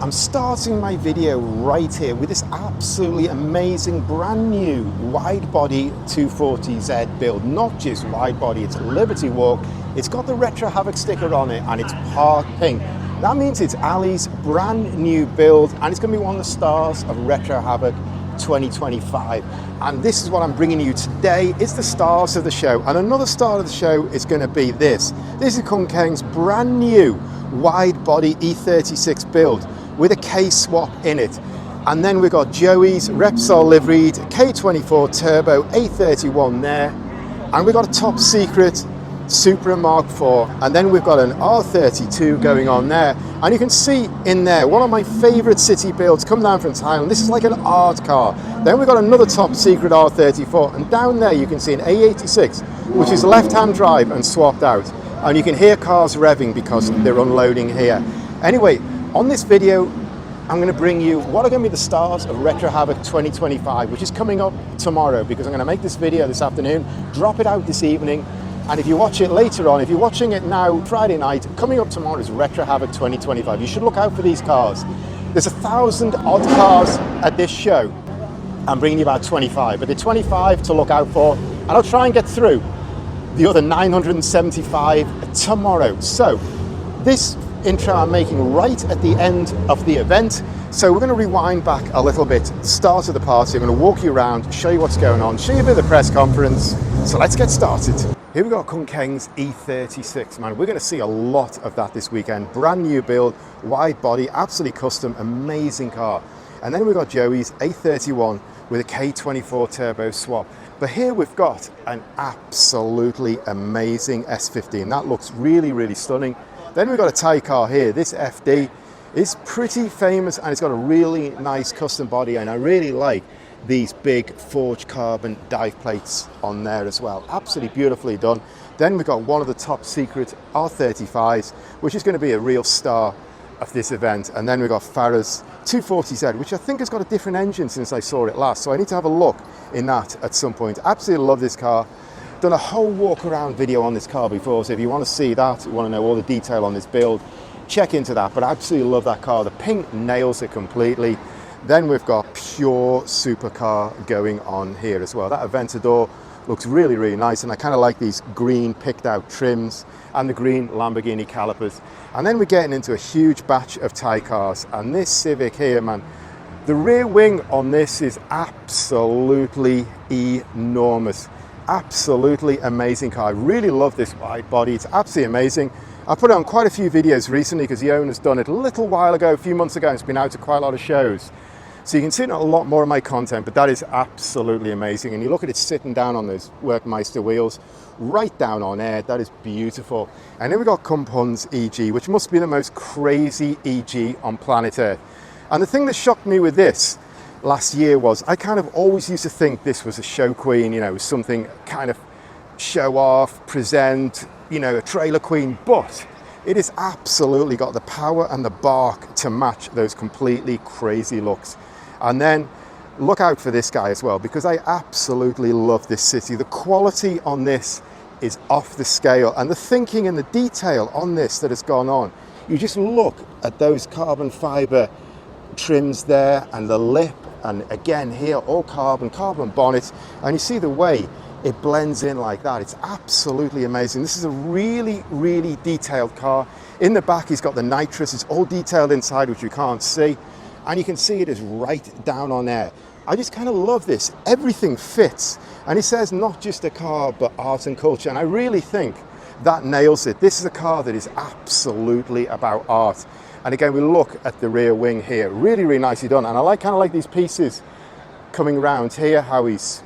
I'm starting my video right here with this absolutely amazing brand new wide body 240Z build. Not just wide body, it's Liberty Walk. It's got the Retro Havoc sticker on it and it's part pink. That means it's Ali's brand new build and it's going to be one of the stars of Retro Havoc 2025. And this is what I'm bringing you today. It's the stars of the show. And another star of the show is going to be this. This is Kung Keng's brand new wide body E36 build with a K swap in it. And then we've got Joey's Repsol liveried K24 Turbo A31 there. And we've got a top secret Supra Mark IV. And then we've got an R32 going on there. And you can see in there, one of my favorite city builds come down from Thailand. This is like an art car. Then we've got another top secret R34. And down there you can see an A86, which is left-hand drive and swapped out. And you can hear cars revving because they're unloading here. Anyway, on this video, I'm going to bring you what are going to be the stars of Retro Havoc 2025, which is coming up tomorrow, because I'm going to make this video this afternoon, drop it out this evening, and if you watch it later on, if you're watching it now, Friday night, coming up tomorrow is Retro Havoc 2025. You should look out for these cars. There's 1,000 odd cars at this show. I'm bringing you about 25, but the 25 to look out for, and I'll try and get through the other 975 tomorrow. So this intro I'm making right at the end of the event. So we're going to rewind back a little bit, start of the party. I'm going to walk you around, show you what's going on, show you a bit of the press conference. So let's get started. Here we got Kung Keng's E36, man. We're going to see a lot of that this weekend. Brand new build, wide body, absolutely custom, amazing car. And then we've got Joey's A31 with a K24 turbo swap. But here we've got an absolutely amazing S15. That looks really, really stunning. Then we've got a Thai car here. This FD is pretty famous and it's got a really nice custom body, and I really like these big forged carbon dive plates on there as well. Absolutely beautifully done. Then we've got one of the top secret R35s, which is going to be a real star of this event. And then we've got Farah's 240Z, which I think has got a different engine since I saw it last, so I need to have a look in that at some point. Absolutely love this car. Done a whole walk around video on this car before, so if you want to see that, you want to know all the detail on this build, check into that. But I absolutely love that car. The pink nails it completely. Then we've got pure supercar going on here as well. That Aventador looks really, really nice, and I kind of like these green picked out trims and the green Lamborghini calipers. And then we're getting into a huge batch of Thai cars, and this Civic here, man, the rear wing on this is absolutely enormous. Absolutely amazing car. I really love this wide body. It's absolutely amazing. I put it on quite a few videos recently because the owner's done it a little while ago, a few months ago, and it's been out to quite a lot of shows. So you can see a lot more of my content, but that is absolutely amazing. And you look at it sitting down on those Werkmeister wheels, right down on air. That is beautiful. And then we've got Kumpun's EG, which must be the most crazy EG on planet Earth. And the thing that shocked me with this last year was I kind of always used to think this was a show queen, you know, something kind of show off, present, you know, a trailer queen, but it has absolutely got the power and the bark to match those completely crazy looks. And then look out for this guy as well, because I absolutely love this city. The quality on this is off the scale, and the thinking and the detail on this that has gone on. You just look at those carbon fiber trims there and the lip, and again here all carbon bonnet, and you see the way it blends in like that. It's absolutely amazing. This is a really, really detailed car. In the back he's got the nitrous, it's all detailed inside, which you can't see, and you can see it is right down on air. I just kind of love this. Everything fits, and it says not just a car but art and culture, and I really think that nails it. This is a car that is absolutely about art. And again, we look at the rear wing here, really, really nicely done. And I kind of like these pieces coming around here, how he's,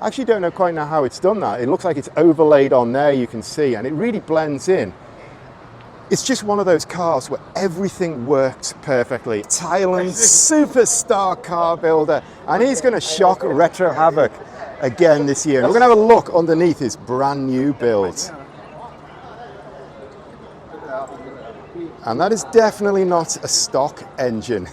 I actually don't know quite now how it's done that. It looks like it's overlaid on there, you can see, and it really blends in. It's just one of those cars where everything works perfectly. Thailand's superstar car builder, and he's going to shock Retro Havoc again this year. And we're going to have a look underneath his brand new build. And that is definitely not a stock engine.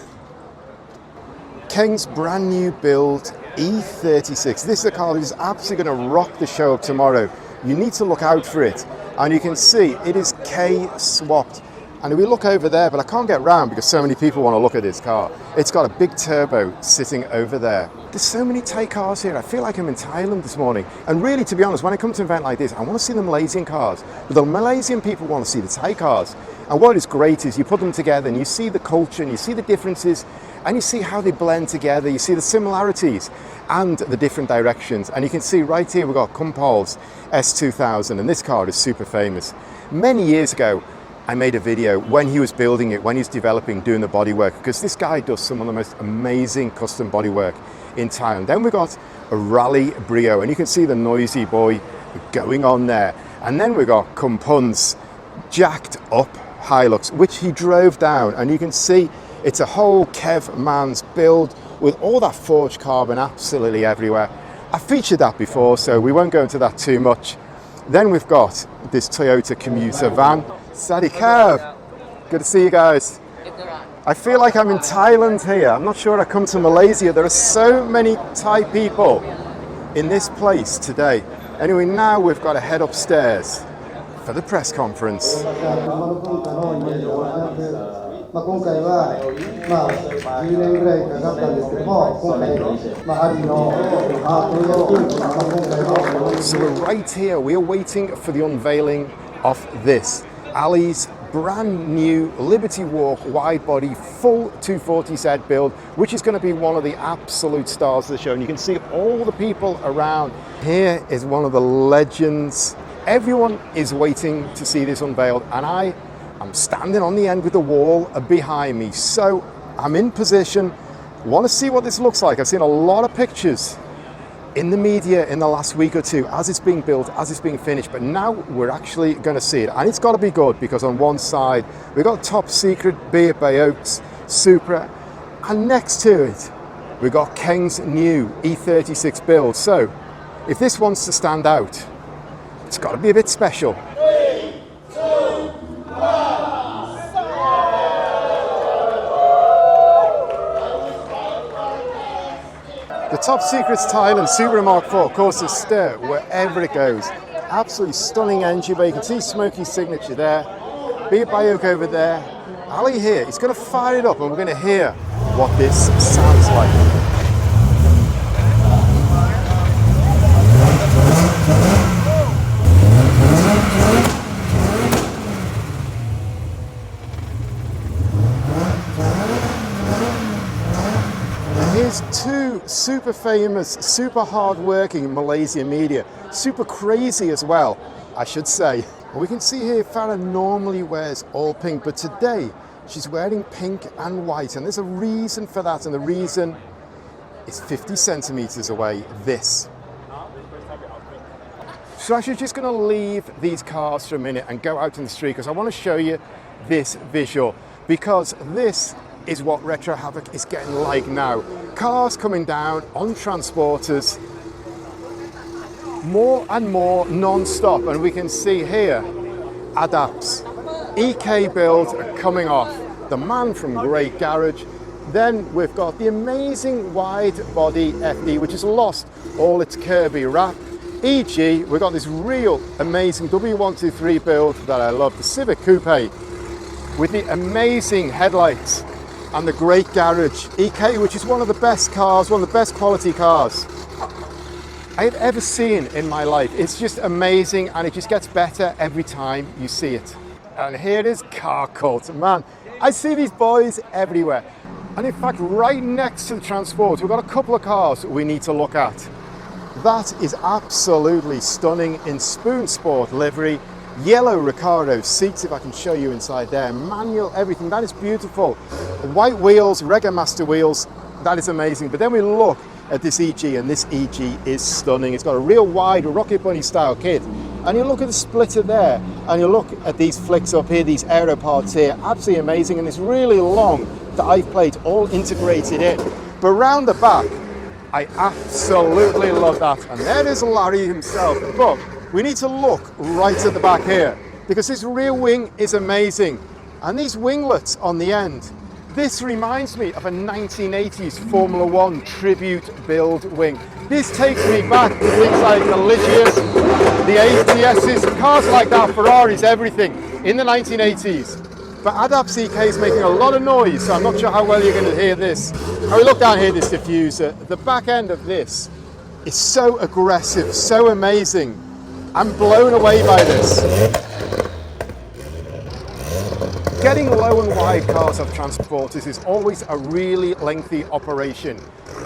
Keng's brand new build E36. This is a car that is absolutely going to rock the show up tomorrow. You need to look out for it. And you can see it is K swapped And if we look over there, but I can't get round because so many people want to look at this car. It's got a big turbo sitting over there. There's so many Thai cars here. I feel like I'm in Thailand this morning. And really, to be honest, when I come to an event like this, I want to see the Malaysian cars. But the Malaysian people want to see the Thai cars. And what is great is you put them together and you see the culture and you see the differences and you see how they blend together. You see the similarities and the different directions. And you can see right here, we've got Kumpol's S2000, and this car is super famous. Many years ago, I made a video when he was building it, when he was developing, doing the bodywork, because this guy does some of the most amazing custom bodywork in Thailand. Then we got a Rally Brio, and you can see the noisy boy going on there. And then we got Kumpun's jacked up Hilux, which he drove down, and you can see it's a whole Kev Man's build with all that forged carbon absolutely everywhere. I featured that before, so we won't go into that too much. Then we've got this Toyota commuter van. Sadikav, good to see you guys. I feel like I'm in Thailand here. I'm not sure I come to Malaysia. There are so many Thai people in this place today. Anyway, now we've got to head upstairs for the press conference. So we're right here. We are waiting for the unveiling of this. Ali's brand new Liberty Walk wide body full 240Z build, which is going to be one of the absolute stars of the show. And you can see all the people around. Here is one of the legends. Everyone is waiting to see this unveiled, and I'm standing on the end with the wall behind me. So I'm in position, want to see what this looks like. I've seen a lot of pictures in the media in the last week or two as it's being built, as it's being finished, but now we're actually going to see it. And it's got to be good, because on one side we've got top secret Beat by Oaks Supra, and next to it we've got Keng's new E36 build. So if this wants to stand out, it's got to be a bit special. 3, 2, 1. The Top Secret's Thailand Supra Mark IV, of course, is stir wherever it goes. Absolutely stunning engine bay. You can see Smokey's signature there. Beat by Oak over there. Ali here, he's going to fire it up, and we're going to hear what this sounds like. Here's two super famous, super hard-working Malaysian media, super crazy as well, I should say. We can see here Farah normally wears all pink, but today she's wearing pink and white, and there's a reason for that, and the reason is 50 centimeters away, this. So I'm actually just going to leave these cars for a minute and go out in the street, because I want to show you this visual, because this is what Retro Havoc is getting like now. Cars coming down on transporters, more and more non-stop, and we can see here Adap's EK build coming off, the man from Great Garage. Then we've got the amazing wide body FD, which has lost all its Kirby wrap. E.g., we've got this real amazing W123 build that I love, the Civic Coupe, with the amazing headlights and the Great Garage EK, which is one of the best cars, one of the best quality cars I've ever seen in my life. It's just amazing, and it just gets better every time you see it. And here it is, Car Cult. Man, I see these boys everywhere. And in fact, right next to the transport, we've got a couple of cars we need to look at. That is absolutely stunning in Spoon Sport livery. Yellow Recaro seats, if I can show you inside there. Manual, everything, that is beautiful. White wheels, Rega Master wheels, that is amazing. But then we look at this EG, and this EG is stunning. It's got a real wide Rocket Bunny style kit. And you look at the splitter there, and you look at these flicks up here, these aero parts here, absolutely amazing. And it's really long dive plate all integrated in. But round the back, I absolutely love that. And there is Larry himself. But we need to look right at the back here, because this rear wing is amazing. And these winglets on the end, this reminds me of a 1980s Formula One tribute build wing. This takes me back to things like the Ligias, the ATSs, cars like that, Ferraris, everything in the 1980s. But ADAP's EK is making a lot of noise, so I'm not sure how well you're going to hear this. Now we look down here, this diffuser. The back end of this is so aggressive, so amazing. I'm blown away by this. Getting low and wide cars off transporters is always a really lengthy operation.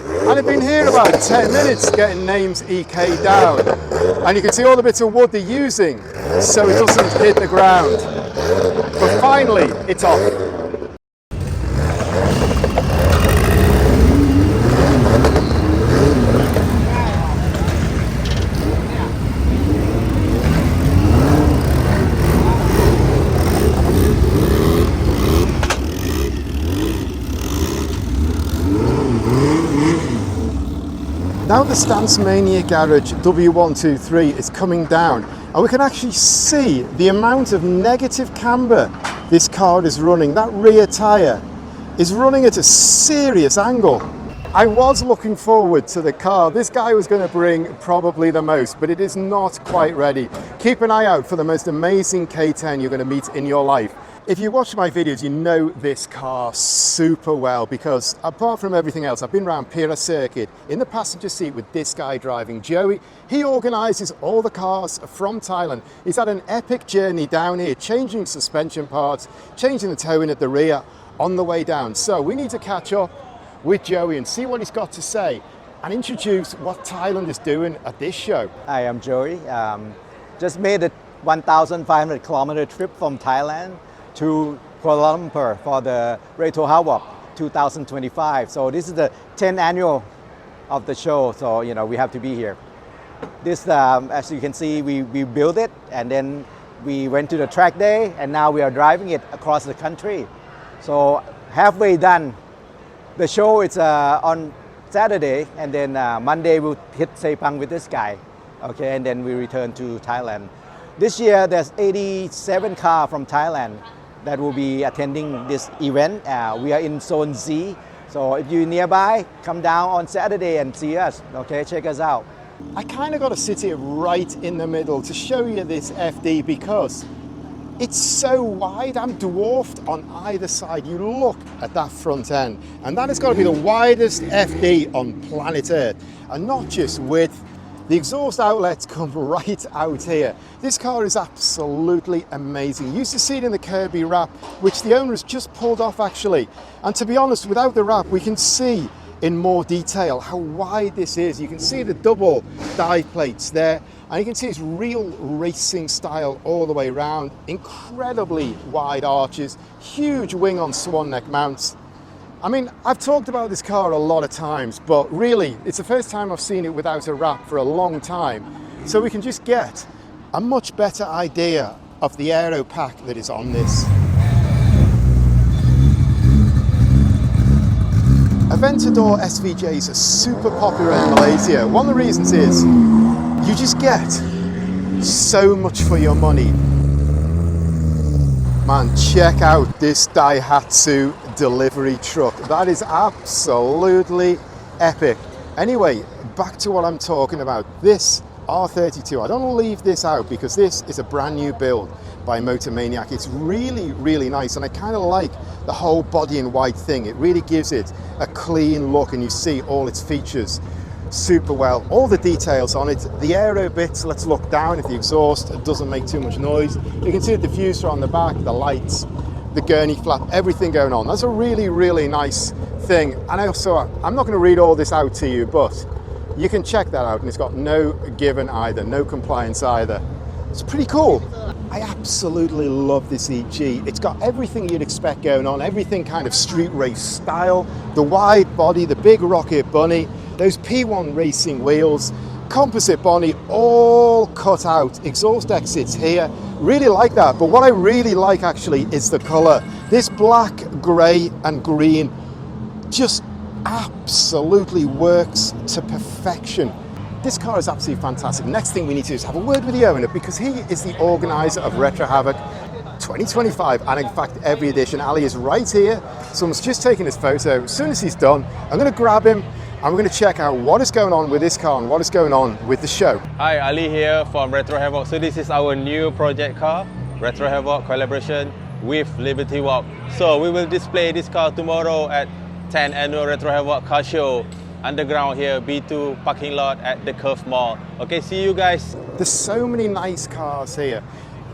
And I've been here about 10 minutes getting names EK down. And you can see all the bits of wood they're using so it doesn't hit the ground. But finally, it's off. Now the Stance Mania Garage W123 is coming down, and we can actually see the amount of negative camber this car is running. That rear tyre is running at a serious angle. I was looking forward to the car. This guy was going to bring probably the most, but it is not quite ready. Keep an eye out for the most amazing K10 you're going to meet in your life. If you watch my videos, you know this car super well because apart from everything else, I've been around Pira Circuit in the passenger seat with this guy driving, Joey. He organises all the cars from Thailand. He's had an epic journey down here, changing suspension parts, changing the towing at the rear on the way down. So we need to catch up with Joey and see what he's got to say and introduce what Thailand is doing at this show. Hi, I'm Joey. Just made a 1,500 kilometer trip from Thailand to Kuala Lumpur for the RETRO HAVOC 2025. So this is the 10th annual of the show, so you know we have to be here. This, as you can see, we built it and then we went to the track day and now we are driving it across the country. So halfway done. The show is on Saturday and then Monday we'll hit Sepang with this guy, okay, and then we return to Thailand. This year there's 87 cars from Thailand that will be attending this event. We are in Zone Z, so if you're nearby, come down on Saturday and see us, okay, check us out. I kind of got to sit here right in the middle to show you this FD because it's so wide. I'm dwarfed on either side. You look at that front end and that has got to be the widest FD on planet Earth, and not just width. The exhaust outlets come right out here. This car is absolutely amazing. You used to see it in the Kirby wrap, which the owner has just pulled off actually. And to be honest, without the wrap, we can see in more detail how wide this is. You can see the double dive plates there, and you can see it's real racing style all the way around. Incredibly wide arches, huge wing on swan neck mounts. I mean, I've talked about this car a lot of times, but really, it's the first time I've seen it without a wrap for a long time. So we can just get a much better idea of the aero pack that is on this. Aventador SVJs are super popular in Malaysia. One of the reasons is you just get so much for your money. Man, check out this Daihatsu delivery truck. That is absolutely epic. Anyway, back to what I'm talking about. This R32, I don't want to leave this out because this is a brand new build by Motomaniac. It's really, really nice, and I kind of like the whole body in white thing. It really gives it a clean look and you see all its features super well. All the details on it. The aero bits, let's look down if the exhaust doesn't make too much noise. You can see the diffuser on the back, the lights, the gurney flap, everything going on. That's a really, really nice thing. And I'm not going to read all this out to you, but you can check that out, and it's got no given either, no compliance either. It's pretty cool. I absolutely love this EG. It's got everything you'd expect going on, everything kind of street race style, the wide body, the big rocket bunny, those P1 racing wheels, composite body, all cut out, exhaust exits here. Really like that, but what I really like actually is the color. This black, gray and green just absolutely works to perfection. This car is absolutely fantastic. Next thing we need to do is have a word with the owner because he is the organizer of Retro Havoc 2025, and in fact every edition. Ali is right here. Someone's just taken his photo. As soon as he's done, I'm going to grab him and we're going to check out what is going on with this car and what is going on with the show. Hi, Ali here from Retro Havoc. So this is our new project car, Retro Havoc collaboration. with Liberty Walk. So we will display this car tomorrow at 10th Annual Retro Havoc Car Show underground here, B2 parking lot at the Curve Mall. Okay, see you guys. There's so many nice cars here.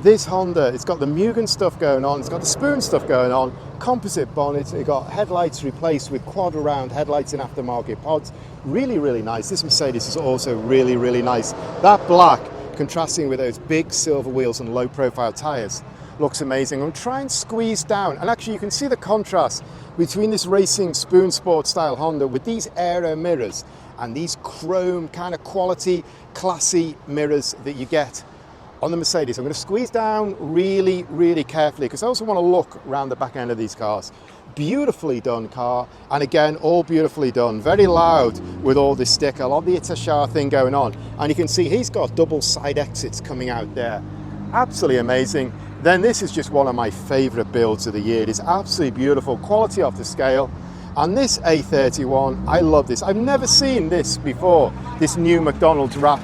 This Honda, it's got the Mugen stuff going on, it's got the Spoon stuff going on, composite bonnet, it got headlights replaced with quad round headlights in aftermarket pods. Really, really nice. This Mercedes is also really, really nice. That black, contrasting with those big silver wheels and low profile tires, looks amazing. I'm trying to squeeze down, and actually you can see the contrast between this racing Spoon Sport style Honda with these aero mirrors and these chrome kind of quality, classy mirrors that you get on the Mercedes. I'm going to squeeze down really, really carefully because I also want to look around the back end of these cars. Beautifully done car, and again, all beautifully done. Very loud with all this sticker, a lot of the Itashar thing going on. And you can see he's got double side exits coming out there. Absolutely amazing. Then this is just one of my favorite builds of the year. It is absolutely beautiful, quality off the scale. And this A31, I love this. I've never seen this before, this new McDonald's wrap.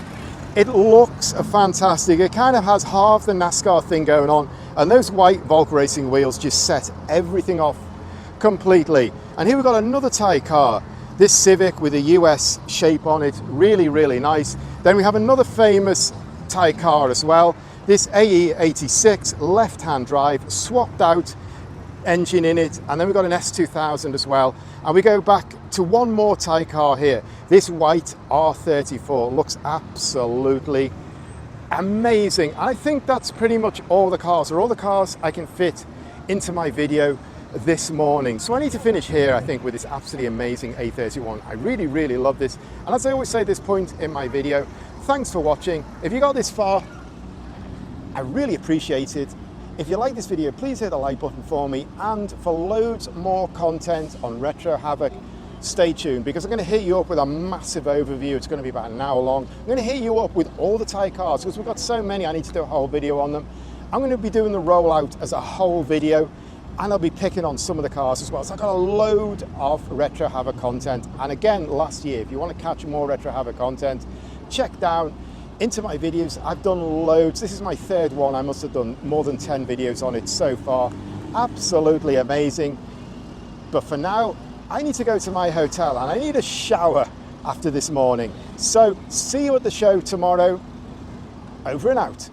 It looks fantastic. It kind of has half the NASCAR thing going on, and those white Volk Racing wheels just set everything off completely. And here we've got another Thai car, this Civic with a US shape on it, really, really nice. Then we have another famous Thai car as well, this AE86 left-hand drive, swapped out engine in it, and then we've got an S2000 as well. And we go back to one more Thai car here, this white R34, looks absolutely amazing. I think that's pretty much all the cars I can fit into my video this morning. So I need to finish here, I think, with this absolutely amazing A31. I really, really love this. And as I always say at this point in my video, thanks for watching. If you got this far, I really appreciate it. If you like this video, please hit the like button for me, and for loads more content on Retro Havoc, stay tuned, because I'm going to hit you up with a massive overview. It's going to be about an hour long. I'm going to hit you up with all the Thai cars because we've got so many, I need to do a whole video on them. I'm going to be doing the rollout as a whole video, and I'll be picking on some of the cars as well. So I've got a load of Retro Havoc content. And again, last year, if you want to catch more Retro Havoc content, check down into my videos. I've done loads. This is my third one. I must have done more than 10 videos on it so far. Absolutely amazing. But for now, I need to go to my hotel and I need a shower after this morning. So see you at the show tomorrow. Over and out.